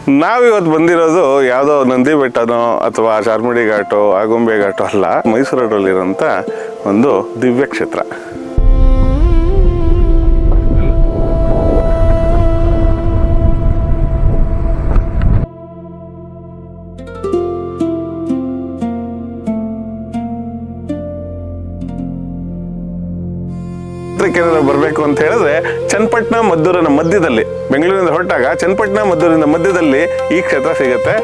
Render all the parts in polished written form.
ನಾವಿವತ್ತು ಬಂದಿರೋದು ಯಾವುದೋ ನಂದಿ ಬೆಟ್ಟನೋ ಅಥವಾ ಚಾರ್ಮಡಿ ಘಾಟೋ ಆಗುಂಬೆ ಘಾಟೋ ಅಲ್ಲ, ಮೈಸೂರಲ್ಲಿರೋಂಥ ಒಂದು ದಿವ್ಯ ಕ್ಷೇತ್ರ. ಬರಬೇಕು ಅಂತ ಹೇಳಿದ್ರೆ ಚನ್ನಪಟ್ಟಣ ಮದ್ದೂರಿನ ಮಧ್ಯದಲ್ಲಿ, ಬೆಂಗಳೂರಿನಿಂದ ಹೊರಟಾಗ ಚನ್ನಪಟ್ಟಣ ಮದ್ದೂರಿನ ಮಧ್ಯದಲ್ಲಿ ಈ ಕ್ಷೇತ್ರ ಸಿಗುತ್ತೆ.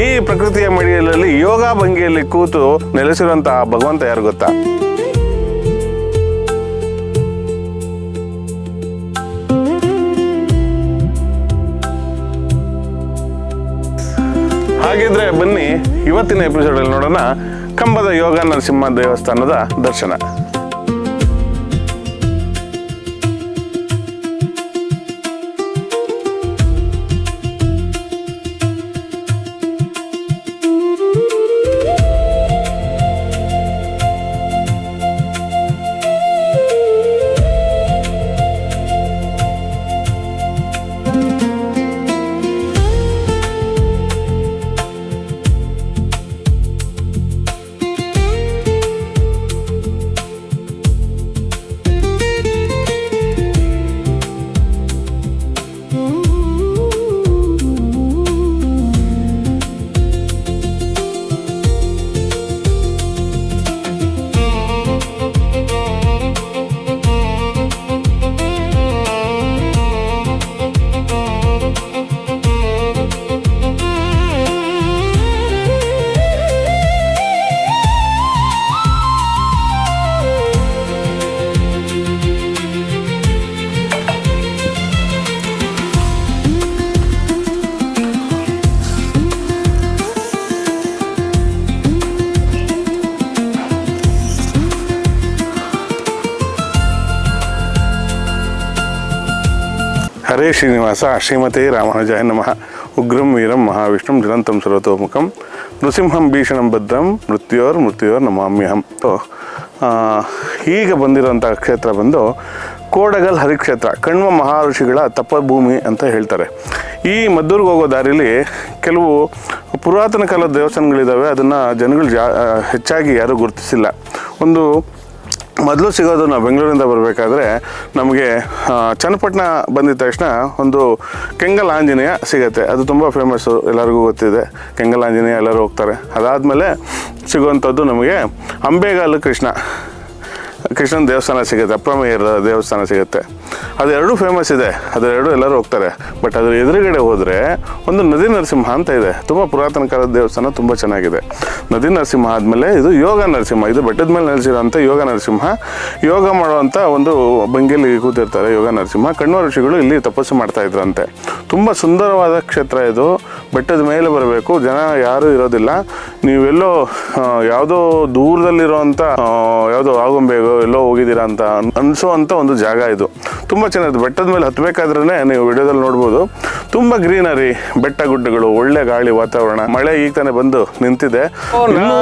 ಈ ಪ್ರಕೃತಿಯ ಮಡಿಯಲ್ಲಿ ಯೋಗ ಭಂಗಿಯಲ್ಲಿ ಕೂತು ನೆಲೆಸಿರುವಂತಹ ಭಗವಂತ ಯಾರು ಗೊತ್ತಾ? ಹಾಗಿದ್ರೆ ಬನ್ನಿ ಇವತ್ತಿನ ಎಪಿಸೋಡಲ್ಲಿ ನೋಡೋಣ ಕಂಬದ ಯೋಗ ನರಸಿಂಹ ದೇವಸ್ಥಾನದ ದರ್ಶನ. ಹರೇ ಶ್ರೀನಿವಾಸ ಶ್ರೀಮತೆ ರಾಮಾನುಜಾಯ ನಮಃ. ಉಗ್ರಂ ವೀರಂ ಮಹಾವಿಷ್ಣುಂ ಜ್ವಲಂತಂ ಸರ್ವತೋಮುಖಂ ನೃಸಿಂಹಂ ಭೀಷಣಂ ಭದ್ರಂ ಮೃತ್ಯೋರ್ ನಮಾಮ್ಯಹಂ. ಈಗ ಬಂದಿರೋಂಥ ಕ್ಷೇತ್ರ ಬಂದು ಕೋಡಗಲ್ ಹರಿಕ್ಷೇತ್ರ, ಕಣ್ವ ಮಹರ್ಷಿಗಳ ತಪಭೂಮಿ ಅಂತ ಹೇಳ್ತಾರೆ. ಈ ಮದ್ದೂರಿಗೆ ಹೋಗೋ ದಾರಿಲಿ ಕೆಲವು ಪುರಾತನ ಕಾಲದ ದೇವಸ್ಥಾನಗಳಿದ್ದಾವೆ. ಅದನ್ನು ಜನಗಳು ಹೆಚ್ಚಾಗಿ ಯಾರೂ ಗುರುತಿಸಿಲ್ಲ. ಒಂದು ಮೊದಲು ಸಿಗೋದು ನಾವು ಬೆಂಗಳೂರಿಂದ ಬರಬೇಕಾದ್ರೆ ನಮಗೆ ಚನ್ನಪಟ್ಟಣ ಬಂದಿದ ತಕ್ಷಣ ಒಂದು ಕೆಂಗಲ್ ಆಂಜನೇಯ ಸಿಗುತ್ತೆ. ಅದು ತುಂಬ ಫೇಮಸ್ಸು, ಎಲ್ಲರಿಗೂ ಗೊತ್ತಿದೆ. ಕೆಂಗಲ್ ಆಂಜನೇಯ ಎಲ್ಲರೂ ಹೋಗ್ತಾರೆ. ಅದಾದಮೇಲೆ ಸಿಗುವಂಥದ್ದು ನಮಗೆ ಅಂಬೇಗಾಲು ಕೃಷ್ಣನ ದೇವಸ್ಥಾನ ಸಿಗುತ್ತೆ, ಅಪ್ರಮೇಯರ ದೇವಸ್ಥಾನ ಸಿಗುತ್ತೆ. ಅದೆರಡೂ ಫೇಮಸ್ ಇದೆ, ಅದೆರಡು ಎಲ್ಲರೂ ಹೋಗ್ತಾರೆ. ಬಟ್ ಅದ್ರ ಎದುರುಗಡೆ ಹೋದರೆ ಒಂದು ನದಿ ನರಸಿಂಹ ಅಂತ ಇದೆ. ತುಂಬ ಪುರಾತನ ಕಾಲದ ದೇವಸ್ಥಾನ, ತುಂಬ ಚೆನ್ನಾಗಿದೆ. ನದಿ ನರಸಿಂಹ ಆದಮೇಲೆ ಇದು ಯೋಗ ನರಸಿಂಹ. ಇದು ಬೆಟ್ಟದ ಮೇಲೆ ನೆಲೆಸಿರೋಂಥ ಯೋಗ ನರಸಿಂಹ. ಯೋಗ ಮಾಡುವಂಥ ಒಂದು ಭಂಗಿಯಲ್ಲಿ ಕೂತಿರ್ತಾರೆ ಯೋಗ ನರಸಿಂಹ. ಕಣ್ವ ಋಷಿಗಳು ಇಲ್ಲಿ ತಪಸ್ಸು ಮಾಡ್ತಾಯಿದ್ರಂತೆ. ತುಂಬ ಸುಂದರವಾದ ಕ್ಷೇತ್ರ ಇದು. ಬೆಟ್ಟದ ಮೇಲೆ ಬರಬೇಕು, ಜನ ಯಾರೂ ಇರೋದಿಲ್ಲ. ನೀವೆಲ್ಲೋ ಯಾವುದೋ ದೂರದಲ್ಲಿರೋವಂಥ ಯಾವುದೋ ಆಗುಂಬೆಗೋ ಎಲ್ಲೋ ಹೋಗಿದ್ದೀರಾ ಅಂತ ಅನಿಸೋವಂಥ ಒಂದು ಜಾಗ ಇದು. ತುಂಬ ಚೆನ್ನಾಗಿದೆ. ಬೆಟ್ಟದ ಮೇಲೆ ಹತ್ತಬೇಕಾದ್ರೆ ನೀವು ವಿಡಿಯೋದಲ್ಲಿ ನೋಡ್ಬೋದು, ತುಂಬ ಗ್ರೀನರಿ, ಬೆಟ್ಟ ಗುಡ್ಡಗಳು, ಒಳ್ಳೆ ಗಾಳಿ, ವಾತಾವರಣ. ಮಳೆ ಈಗ ತಾನೇ ಬಂದು ನಿಂತಿದೆ. ಇನ್ನೂ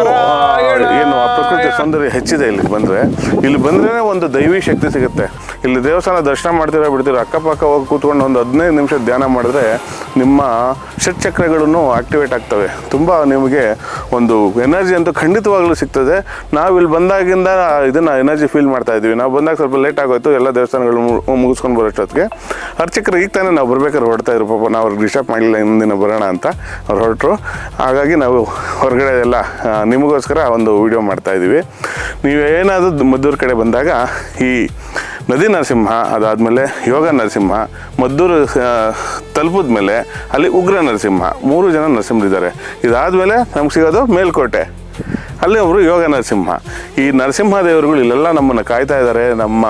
ಏನು ಆ ಪ್ರಕೃತಿ ಸೌಂದರ್ಯ ಹೆಚ್ಚಿದೆ. ಇಲ್ಲಿ ಬಂದ್ರೆ ಒಂದು ದೈವಿ ಶಕ್ತಿ ಸಿಗುತ್ತೆ. ಇಲ್ಲಿ ದೇವಸ್ಥಾನ ದರ್ಶನ ಮಾಡ್ತೀರಾ ಬಿಡ್ತೀರಾ, ಅಕ್ಕಪಕ್ಕ ಹೋಗಿ ಕೂತ್ಕೊಂಡು ಒಂದು 15 ನಿಮಿಷ ಧ್ಯಾನ ಮಾಡಿದ್ರೆ ನಿಮ್ಮ ಷಟ್ಚಕ್ರಗಳನ್ನು ಆಕ್ಟಿವೇಟ್ ಆಗ್ತವೆ. ತುಂಬ ನಿಮಗೆ ಒಂದು ಎನರ್ಜಿ ಅಂತೂ ಖಂಡಿತವಾಗ್ಲೂ ಸಿಗ್ತದೆ. ನಾವು ಇಲ್ಲಿ ಬಂದಾಗಿಂದ ಇದನ್ನು ಎನರ್ಜಿ ಫೀಲ್ ಮಾಡ್ತಾ ಇದ್ದೀವಿ. ನಾವು ಬಂದಾಗ ಸ್ವಲ್ಪ ಲೇಟ್ ಆಗೋಯ್ತು, ಎಲ್ಲ ದೇವಸ್ಥಾನಗಳು ಮುಗಿಸ್ಕೊಂಡು ಬರೋಷ್ಟೊತ್ತಿಗೆ. ಅರ್ಚಕರು ಈಗ ತಾನೇ ನಾವು ಬರ್ಬೇಕಾದ್ರೆ ಹೊರಡ್ತಾ ಇದ್ರು. ಪಾಪ ನಾವು ಅವ್ರಿಗೆ ಡಿಸ್ಟರ್ಬ್ ಮಾಡಲಿಲ್ಲ, ಇನ್ನೊಂದಿನ ಬರೋಣ ಅಂತ ಅವ್ರು ಹೊರಟರು. ಹಾಗಾಗಿ ನಾವು ಹೊರಗಡೆ ಎಲ್ಲ ನಿಮಗೋಸ್ಕರ ಒಂದು ವಿಡಿಯೋ ಮಾಡ್ತಾಯಿದ್ದೀವಿ. ನೀವೇನಾದರೂ ಮದ್ದೂರು ಕಡೆ ಬಂದಾಗ ಈ ನದಿ ನರಸಿಂಹ, ಅದಾದಮೇಲೆ ಯೋಗ ನರಸಿಂಹ, ಮದ್ದೂರು ತಲುಪಿದ ಮೇಲೆ ಅಲ್ಲಿ ಉಗ್ರ ನರಸಿಂಹ, 3 ಜನ ನರಸಿಂಹರಿದ್ದಾರೆ. ಇದಾದಮೇಲೆ ನಮ್ಗೆ ಸಿಗೋದು ಮೇಲ್ಕೋಟೆ, ಅಲ್ಲಿ ಒಬ್ಬರು ಯೋಗ ನರಸಿಂಹ. ಈ ನರಸಿಂಹ ದೇವರುಗಳು ಇಲ್ಲೆಲ್ಲ ನಮ್ಮನ್ನು ಕಾಯ್ತಾ ಇದ್ದಾರೆ, ನಮ್ಮ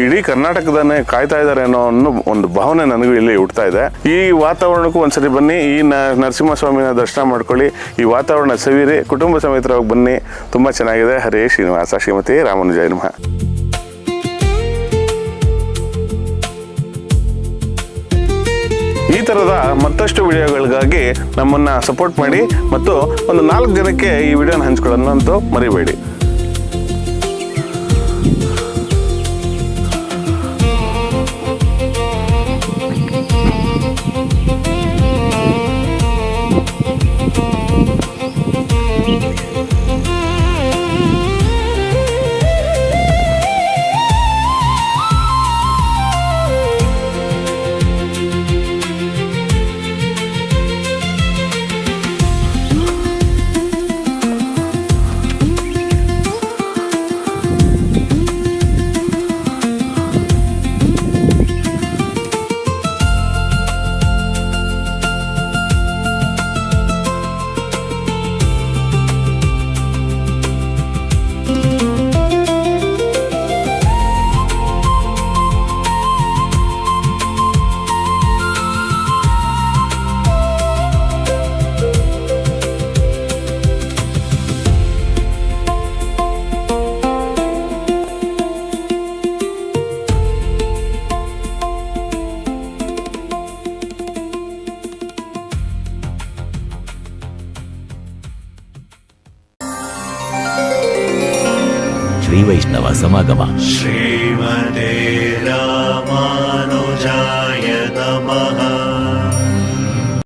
ಇಡೀ ಕರ್ನಾಟಕದನ್ನೇ ಕಾಯ್ತಾ ಇದ್ದಾರೆ ಅನ್ನೋ ಒಂದು ಭಾವನೆ ನನಗೂ ಇಲ್ಲಿ ಹುಡ್ತಾ ಇದೆ. ಈ ವಾತಾವರಣಕ್ಕೂ ಒಂದ್ಸರಿ ಬನ್ನಿ, ಈ ನರಸಿಂಹಸ್ವಾಮಿನ ದರ್ಶನ ಮಾಡ್ಕೊಳ್ಳಿ, ಈ ವಾತಾವರಣ ಸವಿರಿ, ಕುಟುಂಬ ಸಮೇತರಾಗಿ ಬನ್ನಿ. ತುಂಬ ಚೆನ್ನಾಗಿದೆ. ಹರೇ ಶ್ರೀನಿವಾಸ ಶ್ರೀಮತಿ ರಾಮಾನುಜಾಯ ನಮಃ. ಈ ಥರದ ಮತ್ತಷ್ಟು ವಿಡಿಯೋಗಳಿಗಾಗಿ ನಮ್ಮನ್ನು ಸಪೋರ್ಟ್ ಮಾಡಿ ಮತ್ತು ಒಂದು 4 ಜನಕ್ಕೆ ಈ ವಿಡಿಯೋನ ಹಂಚ್ಕೊಳ್ಳೋದಂತೂ ಮರಿಬೇಡಿ. ಶ್ರೀ ವೈಷ್ಣವ ಸಮಾಗಮ. ಶ್ರೀಮತೆ ರಾಮಾನುಜಾಯ ನಮಃ.